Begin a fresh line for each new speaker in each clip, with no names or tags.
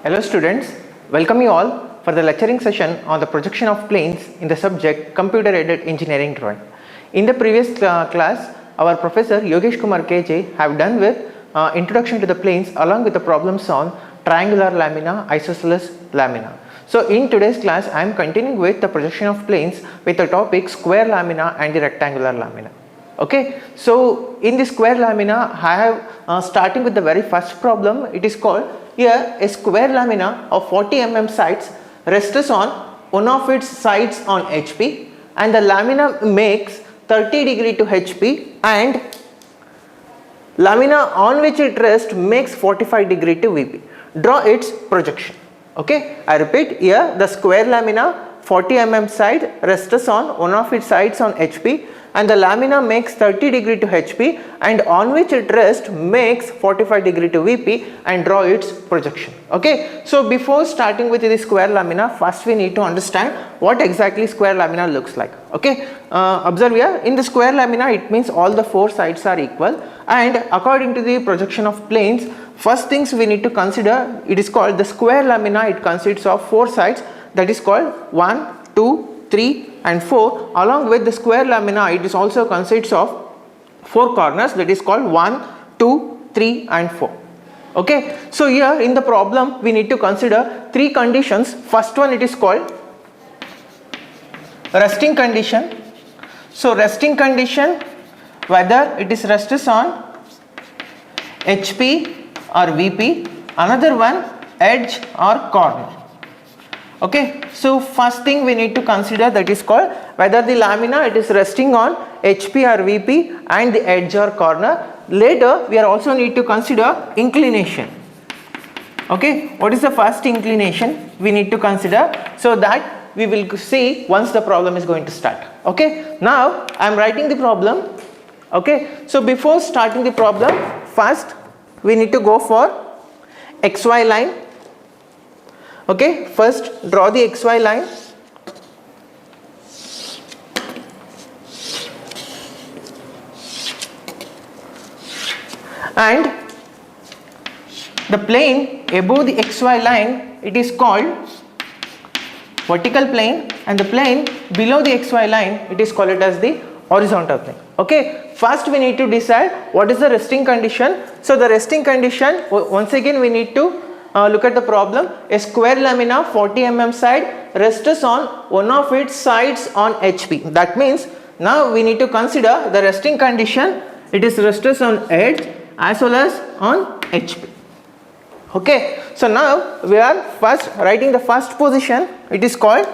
Hello students, welcome you all for the lecturing session on the projection of planes in the subject Computer Aided Engineering Drawing. In the previous class, our professor Yogesh Kumar KJ have done with introduction to the planes along with the problems on triangular lamina, isosceles lamina. So in today's class, I am continuing with the projection of planes with the topic square lamina and the rectangular lamina. Okay, so in the square lamina, I have starting with the very first problem. It is called here a square lamina of 40 mm sides rests on one of its sides on HP, and the lamina makes 30° to HP, and lamina on which it rests makes 45° to VP. Draw its projection. Okay, I repeat, here the square lamina 40 mm side rests on one of its sides on HP, and the lamina makes 30° to HP, and on which it rests makes 45° to VP, and draw its projection. Okay, so before starting with the square lamina, first we need to understand what exactly square lamina looks like. Okay, observe here, in the square lamina it means all the four sides are equal, and according to the projection of planes, first things we need to consider, it is called the square lamina. It consists of four sides, that is called 1, 2, 3 and 4. Along with the square lamina, it is also consists of four corners, that is called 1, 2, 3 and 4. Okay, so here in the problem we need to consider three conditions. First one, it is called resting condition. So resting condition, whether it is rests on HP or VP. Another one, edge or corner. Okay, so first thing we need to consider, that is called whether the lamina it is resting on HP or VP and the edge or corner. Later we are also need to consider inclination. Okay, what is the first inclination we need to consider, so that we will see once the problem is going to start. Okay, now I am writing the problem. Okay, so before starting the problem, first we need to go for XY line. Okay, first draw the XY line. And the plane above the XY line, it is called vertical plane, and the plane below the XY line, it is called as the horizontal plane. Okay, first we need to decide what is the resting condition. So the resting condition, once again we need to look at the problem. A square lamina 40 mm side rests on one of its sides on HP. That means now we need to consider the resting condition. It is rests on edge as well as on HP. Okay, so now we are first writing the first position. It is called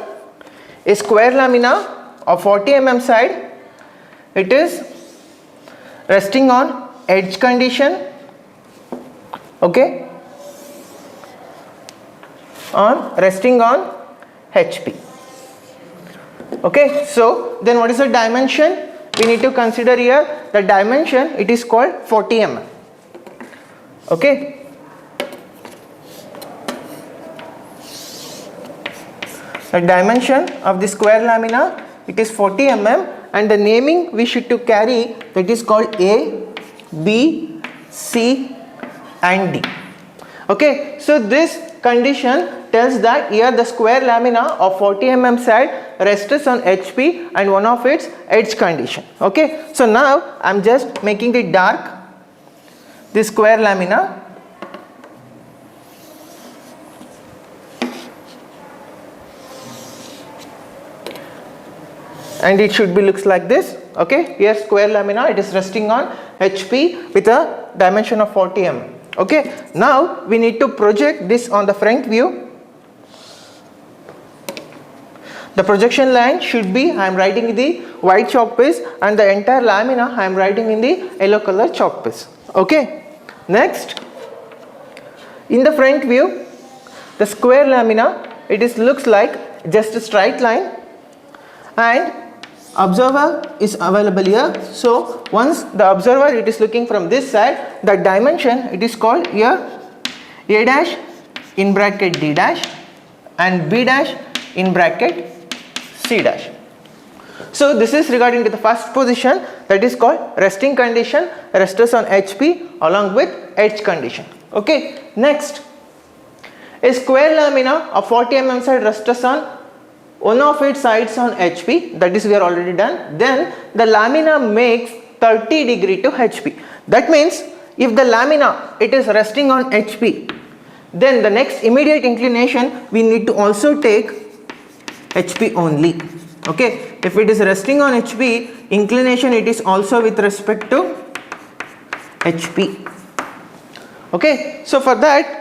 a square lamina of 40 mm side. It is resting on edge condition. Okay, on resting on HP. Okay, so then what is the dimension? We need to consider here the dimension. It is called 40 mm. Okay, the dimension of the square lamina, it is 40 mm, and the naming we should to carry, that is called A, B, C and D. Okay, so this condition tells that here the square lamina of 40 mm side rests on HP and one of its edge condition. Okay, so now I am just making it dark, this square lamina. And it should be looks like this. Okay, here square lamina, it is resting on HP with a dimension of 40 mm. Okay, now we need to project this on the front view. The projection line should be, I am writing in the white chalk piece, and the entire lamina I am writing in the yellow color chalk piece. Okay, next in the front view, the square lamina, it is looks like just a straight line, and observer is available here. So once the observer it is looking from this side, the dimension it is called here A dash in bracket D dash and B dash in bracket C dash. So this is regarding to the first position, that is called resting condition, rests on HP along with edge condition. Okay, next A square lamina of 40 mm side rests on one of its sides on HP, that is we are already done. Then the lamina makes 30 degree to HP. That means if the lamina it is resting on HP, then the next immediate inclination we need to also take HP only. Okay, if it is resting on HP, inclination it is also with respect to HP. Okay, so for that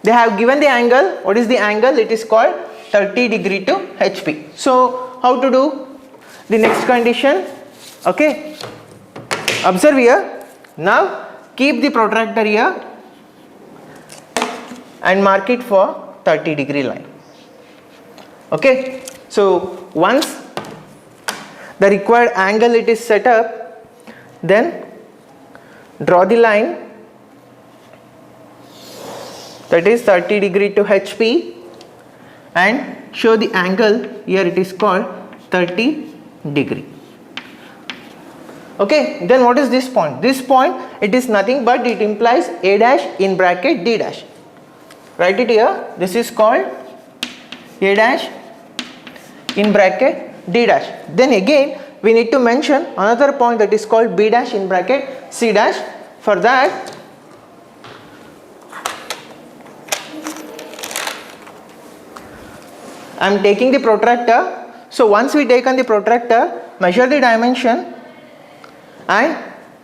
they have given the angle. What is the angle? It is called 30 degree to HP. So how to do the next condition? Okay, observe here. Now keep the protractor here and mark it for 30 degree line. Okay, so once the required angle it is set up, then draw the line, that is 30 degree to HP, and show the angle. Here it is called 30 degree. Okay, then what is this point? This point, it is nothing but it implies A dash in bracket D dash. Write it here. This is called A dash in bracket D dash. Then again we need to mention another point, that is called B dash in bracket C dash. For that I am taking the protractor. So once we take on the protractor, measure the dimension and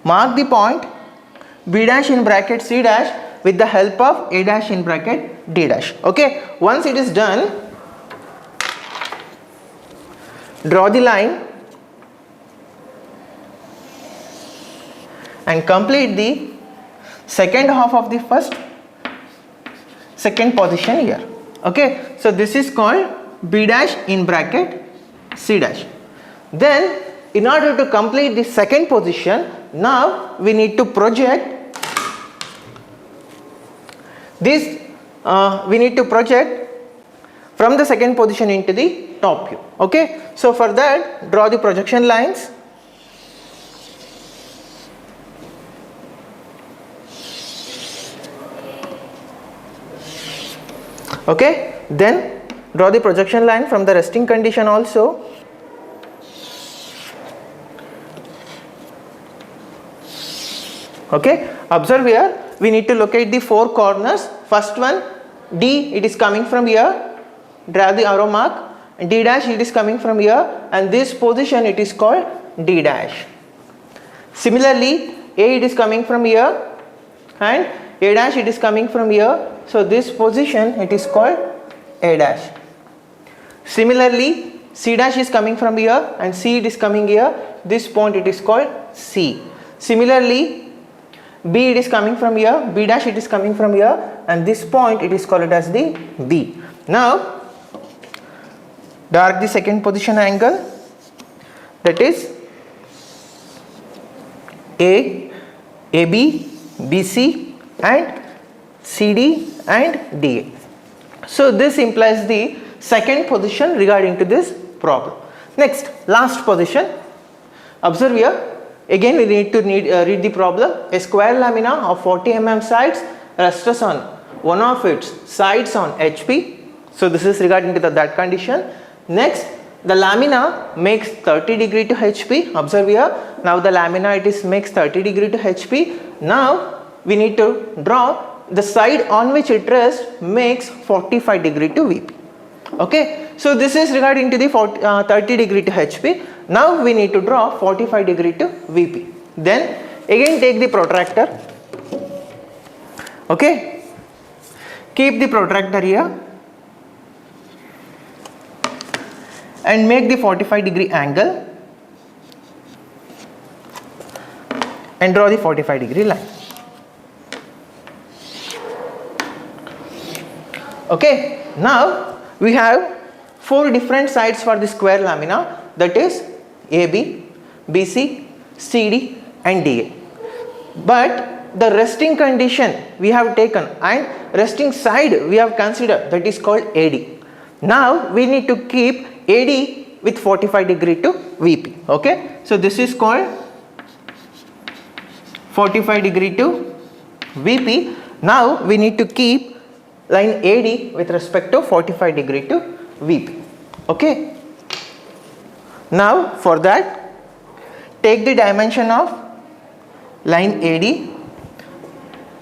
mark the point B dash in bracket C dash with the help of A dash in bracket D dash. Okay, once it is done, draw the line and complete the second half of the second position here. Okay, so this is called B dash in bracket C dash. Then in order to complete the second position, now we need to project this, we need to project from the second position into the top view. Okay, so for that draw the projection lines. Okay, then draw the projection line from the resting condition also. Okay, observe here, we need to locate the four corners. First one, D, it is coming from here, draw the arrow mark. D dash, it is coming from here, and this position it is called D dash. Similarly, A, it is coming from here, and A dash, it is coming from here. So this position it is called A dash. Similarly, C dash is coming from here and C it is coming here. This point it is called C. Similarly, B it is coming from here, B dash it is coming from here, and this point it is called as the B. Now, mark the second position angle, that is AB, BC and CD and DA. So this implies the second position regarding to this problem. Next, last position. Observe here. Again we need to read the problem. A square lamina of 40 mm sides rests on one of its sides on HP. So this is regarding to that condition. Next, the lamina makes 30 degree to HP. Observe here. Now the lamina it is makes 30 degree to HP. Now we need to draw the side on which it rests makes 45 degree to VP. Okay, so this is regarding to the 30 degree to HP. Now we need to draw 45 degree to VP. Then again take the protractor. Okay, keep the protractor here and make the 45 degree angle and draw the 45 degree line. Okay, now we have four different sides for the square lamina, that is AB, BC, CD and DA. But the resting condition we have taken and resting side we have considered, that is called AD. Now we need to keep AD with 45 degree to VP. Okay, so this is called 45 degree to VP. Now we need to keep line AD with respect to 45 degree to VP. Okay. Now for that, take the dimension of line AD.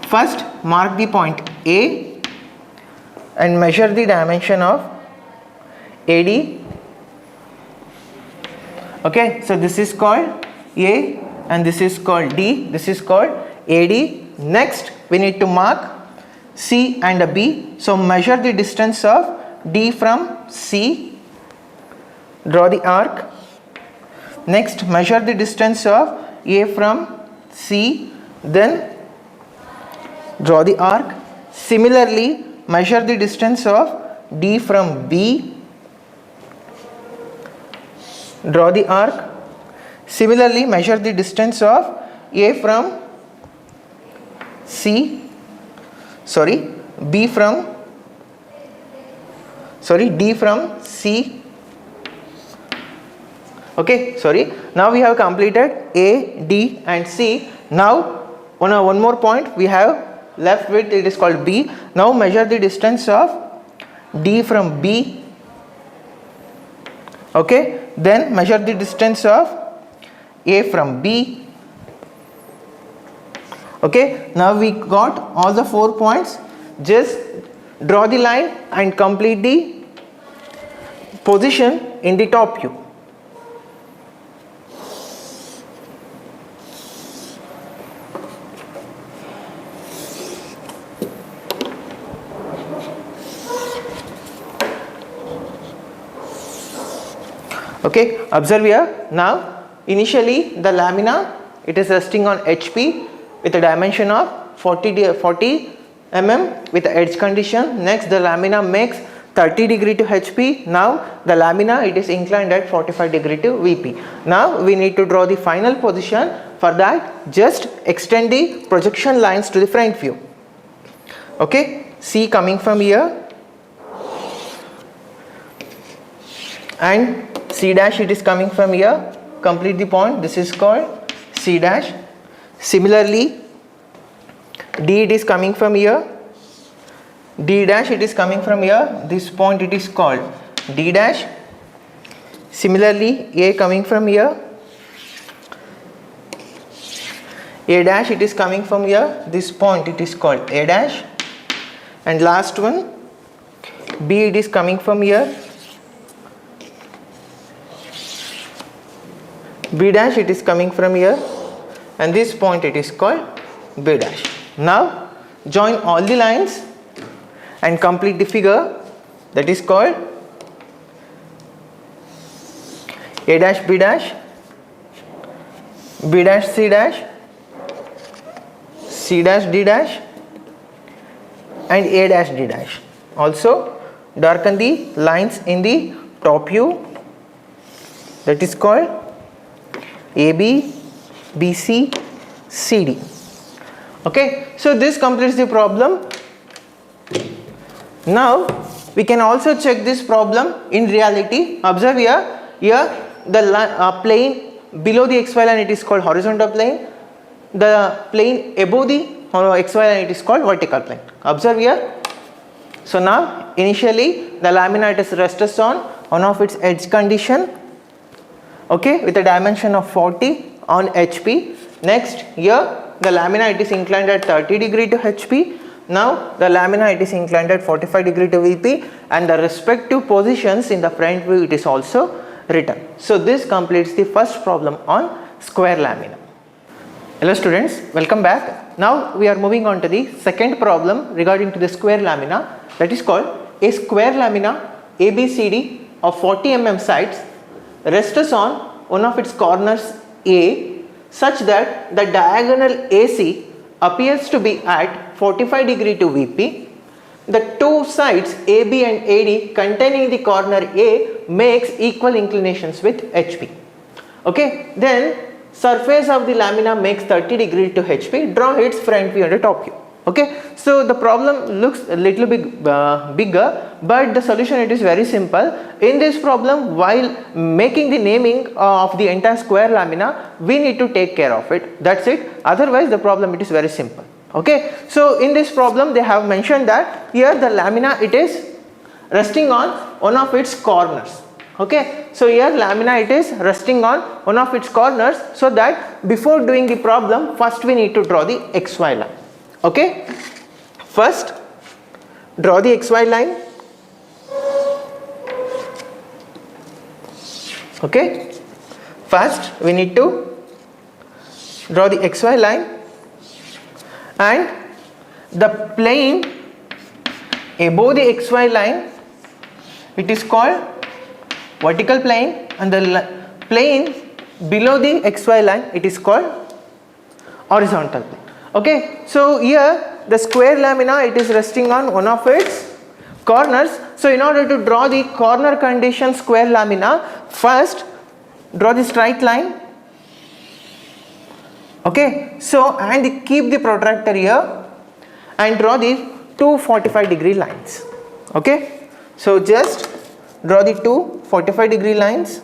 First mark the point A and measure the dimension of AD. Okay, so this is called A and this is called D. This is called AD. Next we need to mark C and a B. So measure the distance of D from C. Draw the arc. Next measure the distance of A from C. Then draw the arc. Similarly measure the distance of D from B. Draw the arc. Similarly measure the distance of A from C. D from C. Okay, now we have completed A, D and C. Now one more point we have left with, it is called B. Now measure the distance of D from B. Okay, then measure the distance of A from B. Okay, now we got all the 4 points. Just draw the line and complete the position in the top view. Okay, observe here. Now initially the lamina, it is resting on HP with a dimension of 40 mm with the edge condition. Next the lamina makes 30 degree to HP. Now the lamina, it is inclined at 45 degree to VP. Now we need to draw the final position. For that, just extend the projection lines to the front view. Okay, C coming from here and C dash, it is coming from here. Complete the point. This is called C dash. Similarly D, it is coming from here. D dash, it is coming from here. This point, it is called D dash. Similarly A coming from here. A dash, it is coming from here. This point, it is called A dash. And last one B, it is coming from here. B dash, it is coming from here, and this point, it is called B dash. Now join all the lines and complete the figure, that is called A dash B dash, B dash C dash, C dash D dash and A dash D dash. Also darken the lines in the top view, that is called AB, BC, CD. Okay, so this completes the problem. Now we can also check this problem in reality. Observe here the plane below the xy line, it is called horizontal plane. The plane above the xy line, it is called vertical plane. Observe here. So now initially the lamina, it is rests on one of its edge condition. Okay, with a dimension of 40 on HP. Next here the lamina, it is inclined at 30 degree to HP. Now the lamina, it is inclined at 45 degree to VP, and the respective positions in the front view, it is also written. So this completes the first problem on square lamina. Hello students, welcome back. Now we are moving on to the second problem regarding to the square lamina, that is called a square lamina ABCD of 40 mm sides rests on one of its corners A such that the diagonal AC appears to be at 45 degree to VP. The two sides AB and AD containing the corner A makes equal inclinations with HP. Okay, then surface of the lamina makes 30 degree to HP. Draw its front view and top view. Okay, so the problem looks a little bit bigger, but the solution, it is very simple. In this problem, while making the naming of the entire square lamina, we need to take care of it. That's it. Otherwise the problem, it is very simple. Okay, so in this problem they have mentioned that here the lamina, it is resting on one of its corners. Okay, so here lamina, it is resting on one of its corners, so that before doing the problem first we need to draw the XY line. Okay, first draw the XY line. Okay, first we need to draw the XY line, and the plane above the XY line, it is called vertical plane, and the plane below the XY line, it is called horizontal plane. Okay, so here the square lamina, it is resting on one of its corners. So in order to draw the corner condition square lamina, first draw the straight line. Okay, so and keep the protractor here and draw the two 45-degree lines. Okay, so just draw the two 45-degree lines.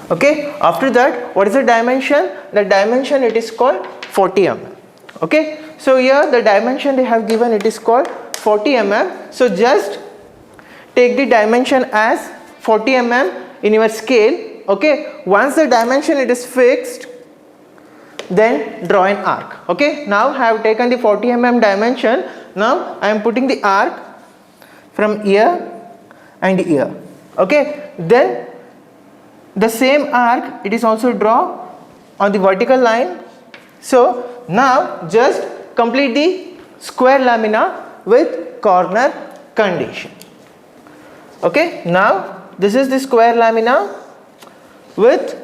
Okay, after that, what is the dimension? The dimension, it is called 40 mm. Okay, so here the dimension they have given, it is called 40 mm. So just take the dimension as 40 mm in your scale. Okay, once the dimension it is fixed, then draw an arc. Okay, now I have taken the 40 mm dimension. Now I am putting the arc from here and here. Okay, then the same arc, it is also draw on the vertical line. So now just complete the square lamina with corner condition. Okay, now this is the square lamina with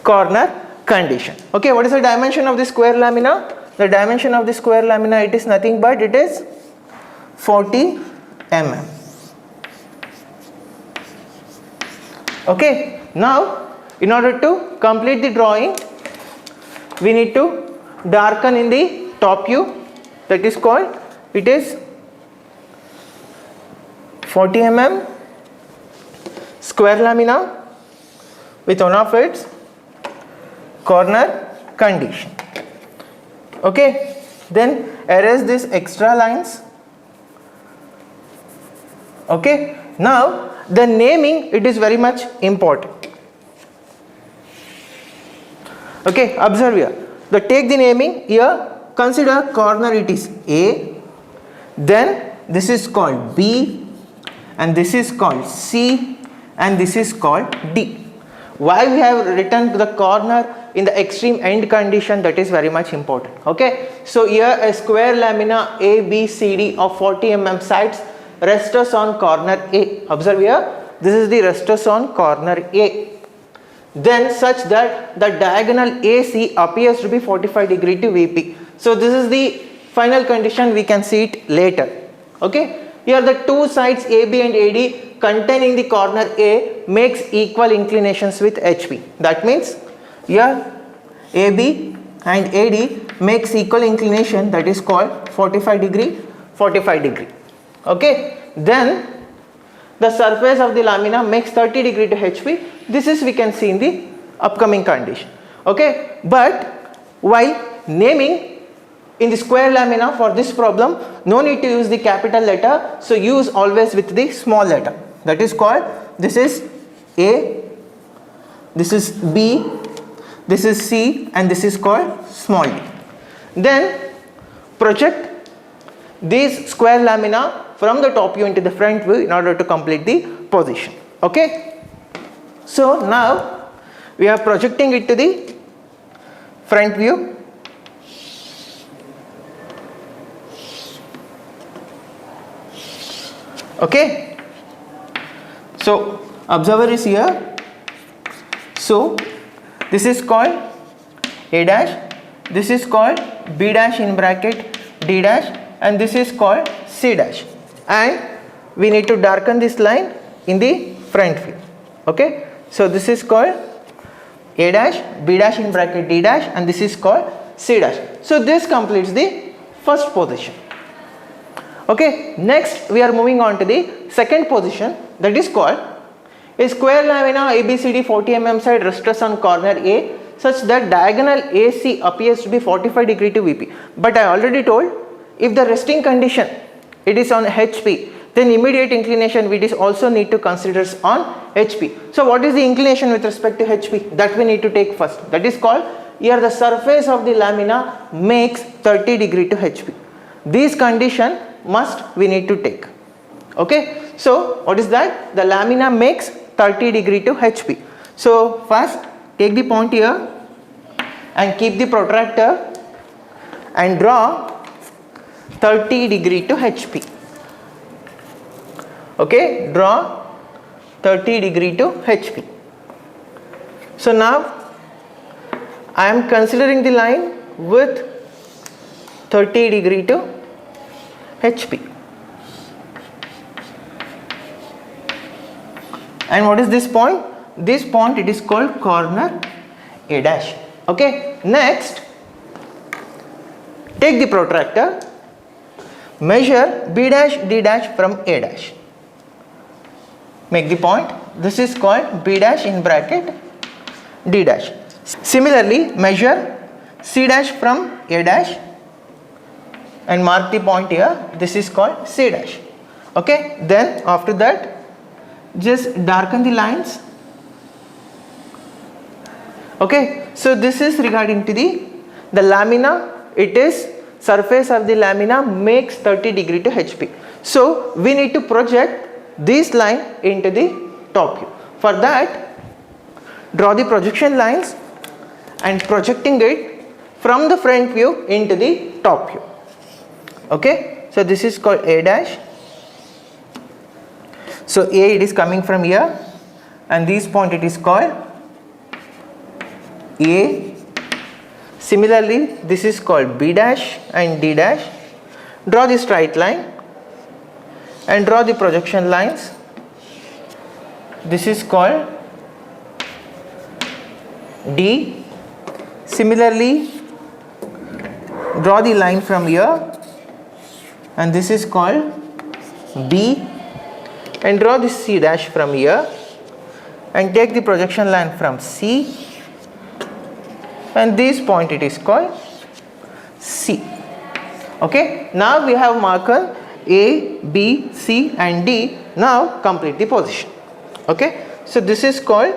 corner condition. Okay, what is the dimension of the square lamina? The dimension of the square lamina, it is nothing but it is 40 mm. Okay, now in order to complete the drawing, we need to darken in the top view, that is called, it is 40 mm square lamina with one of its corner condition. Okay, then erase these extra lines. Okay, now the naming, it is very much important. Okay, observe here. Take the naming here. Consider corner, it is A, then this is called B, and this is called C, and this is called D. Why we have written the corner in the extreme end condition, that is very much important. Okay, so here a square lamina A, B, C, D of 40 mm sides rests on corner A. Observe here, this is the rests on corner A. Then such that the diagonal AC appears to be 45 degree to VP. So this is the final condition, we can see it later. Okay, here the two sides AB and AD containing the corner A makes equal inclinations with HP. That means here AB and AD makes equal inclination, that is called 45 degree, 45 degree. Okay, then the surface of the lamina makes 30 degree to HP. This is we can see in the upcoming condition. Okay, but while naming in the square lamina for this problem, no need to use the capital letter, so use always with the small letter. That is called, this is A, this is B, this is C, and this is called small d. Then project these square lamina from the top view into the front view in order to complete the position. Okay, so now we are projecting it to the front view. Okay, so observer is here. So this is called A dash, this is called B dash in bracket D dash, and this is called C dash, and we need to darken this line in the front view. Okay, so this is called A dash, B dash in bracket D dash, and this is called C dash. So this completes the first position. Okay, next we are moving on to the second position, that is called a square lamina ABCD 40 mm side rests on corner A such that diagonal AC appears to be 45 degree to VP. But I already told, if the resting condition it is on HP, then immediate inclination we also need to consider on HP. So what is the inclination with respect to HP? That we need to take first. That is called, here the surface of the lamina makes 30 degree to HP. These condition we need to take. Okay, so what is that? The lamina makes 30 degree to HP. So first take the point here and keep the protractor and draw 30 degree to HP. Okay, draw 30 degree to HP. So now I am considering the line with 30 degree to HP. And what is this point? This point it is called corner A dash. Okay, next take the protractor, measure B dash D dash from A dash. Make the point. This is called B dash in bracket D dash. Similarly, measure C dash from A dash and mark the point here. This is called C dash. Okay, then after that just darken the lines. Okay, so this is regarding to the lamina. It is surface of the lamina makes 30 degree to HP. So we need to project this line into the top view. For that, draw the projection lines and projecting it from the front view into the top view. Okay, so this is called A dash. So A it is coming from here and this point it is called A. Similarly, this is called B dash and D dash. Draw the straight line and draw the projection lines. This is called D. Similarly, draw the line from here and this is called B, and draw the C dash from here and take the projection line from C, and this point it is called C. Okay, now we have marker A, B, C and D. Now complete the position. Okay, so this is called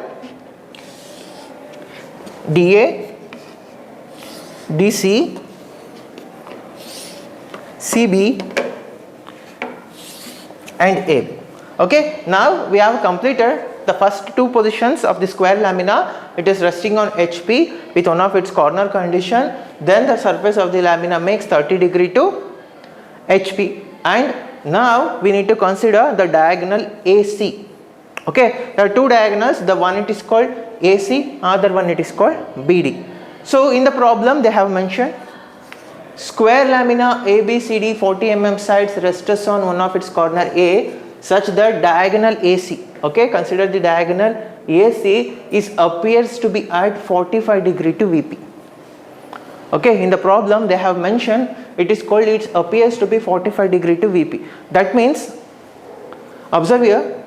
DA, DC, CB and AB. Okay, now we have completed the first two positions of the square lamina. It is resting on HP with one of its corner condition. Then the surface of the lamina makes 30 degree to HP, and now we need to consider the diagonal AC. Okay, there are two diagonals. The one it is called AC, other one it is called BD. So in the problem they have mentioned square lamina ABCD 40 mm sides rests on one of its corner A such that diagonal AC, okay, consider the diagonal AC appears to be at 45 degree to VP. Okay, in the problem they have mentioned it appears to be 45 degree to VP. That means, observe here,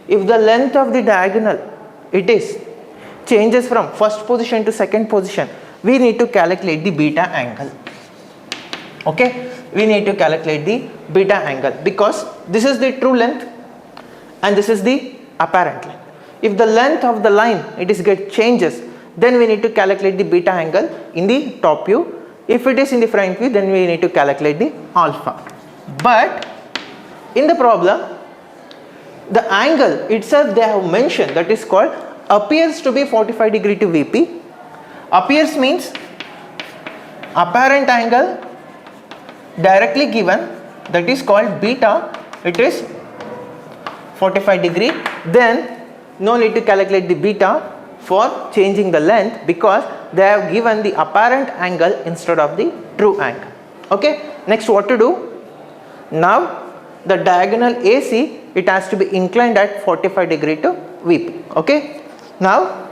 if the length of the diagonal changes from first position to second position, we need to calculate the beta angle. Okay, we need to calculate the beta angle because this is the true length and this is the apparent length. If the length of the line changes, then we need to calculate the beta angle in the top view. If it is in the front view, then we need to calculate the alpha. But in the problem, the angle itself they have mentioned, that is called appears to be 45 degree to VP. Appears means apparent angle directly given, that is called beta, it is 45 degree. Then no need to calculate the beta for changing the length because they have given the apparent angle instead of the true angle. Okay, next what to do? Now the diagonal AC it has to be inclined at 45 degree to VP. Okay, now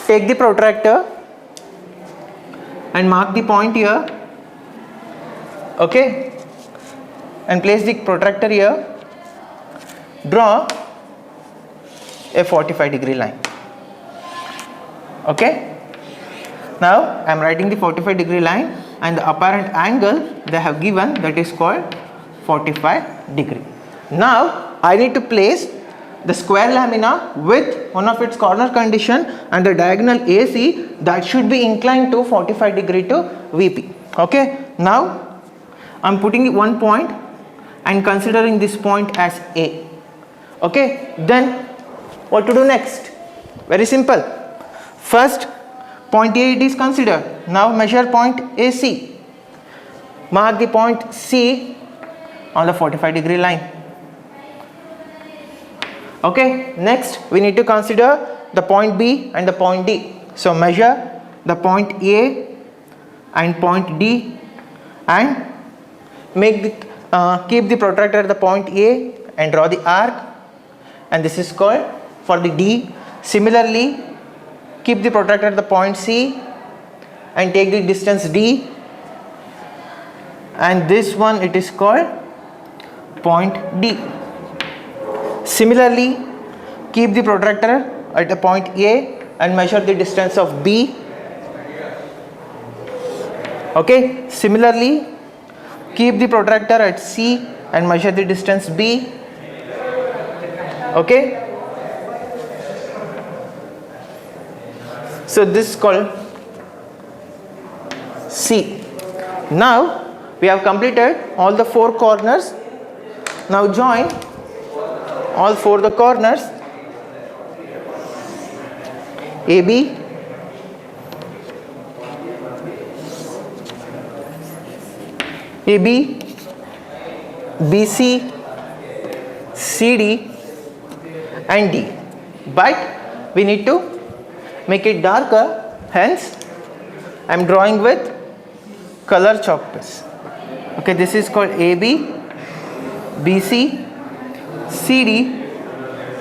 take the protractor and mark the point here. Okay, and place the protractor here. Draw a 45-degree line. Okay. Now I am writing the 45-degree line, and the apparent angle they have given, that is called 45 degree. Now I need to place the square lamina with one of its corner condition and the diagonal AC that should be inclined to 45 degree to VP. Okay. Now I am putting one point and considering this point as A. Okay. Then what to do next? Very simple. First, point A it is considered. Now measure point AC. Mark the point C on the 45-degree line. Okay. Next, we need to consider the point B and the point D. So measure the point A and point D and make the keep the protractor at the point A and draw the arc, and this is called for the D. Similarly, keep the protractor at the point C and take the distance D, and this one it is called point D. Similarly, keep the protractor at the point A and measure the distance of B. Okay. Similarly, keep the protractor at C and measure the distance B. Okay. So this is called C. Now we have completed all the four corners. Now join all four the corners AB, AB, BC, CD and D, but we need to make it darker, hence I am drawing with color chalk piece. Okay, this is called AB, BC, CD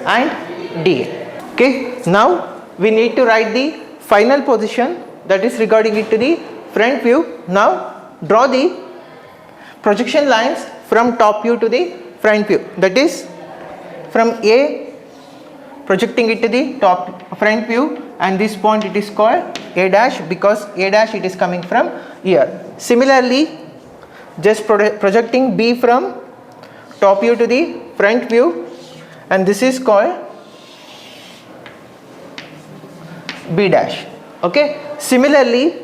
and DA. Okay, now we need to write the final position, that is regarding it to the front view. Now draw the projection lines from top view to the front view, that is from A projecting it to the top front view, and this point it is called A dash because A dash it is coming from here. Similarly, just projecting B from top view to the front view, and this is called B dash. Okay. Similarly,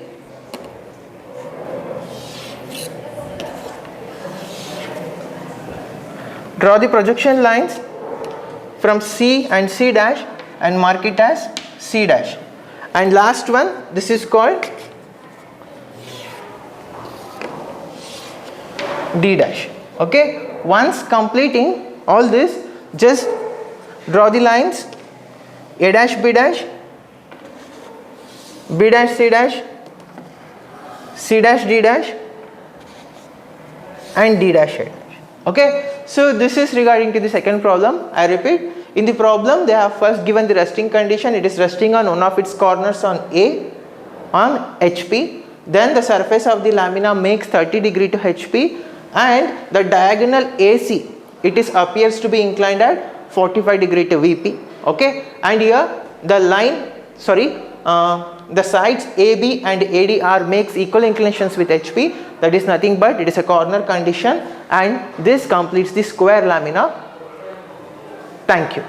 draw the projection lines from C and C dash and mark it as C dash, and last one, this is called D dash. Okay. Once completing all this, just draw the lines A dash B dash, B dash C dash, C dash D dash and D dash A dash. Okay. So this is regarding to the second problem. I repeat, in the problem they have first given the resting condition, it is resting on one of its corners on A on HP, then the surface of the lamina makes 30 degree to HP and the diagonal AC it is appears to be inclined at 45 degree to VP. Okay, and here the line the sides AB and AD makes equal inclinations with HP, that is nothing but it is a corner condition, and this completes the square lamina. Thank you.